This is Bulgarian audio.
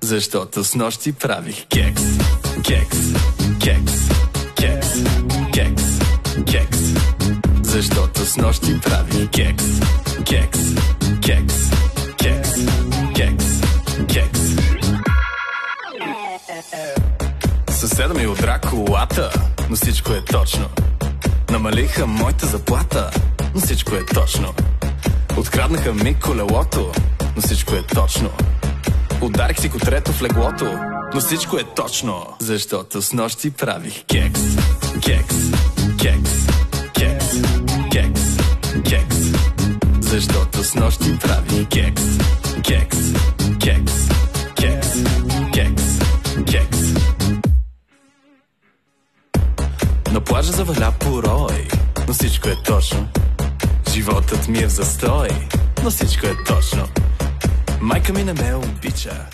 Защото снощи правих кекс. Кекс, кекс, кекс, кекс, кекс. Защото снощи правих кекс. Кекс, кекс, кекс, кекс, кекс. Съседа ми удра колата, но всичко е точно. Намалиха моята заплата, но всичко е точно. Откраднаха ми колелото, но всичко е точно. Ударих си котрето в леглото, но всичко е точно. Защото снощи правих кекс. Кекс, кекс, кекс, кекс, кекс. Защото снощи правих кекс. Кекс, кекс, кекс, кекс, кекс. На плажа заваля порой, но всичко е точно. Животът ми е в застой, но всичко е точно. Майка ми не ме обича,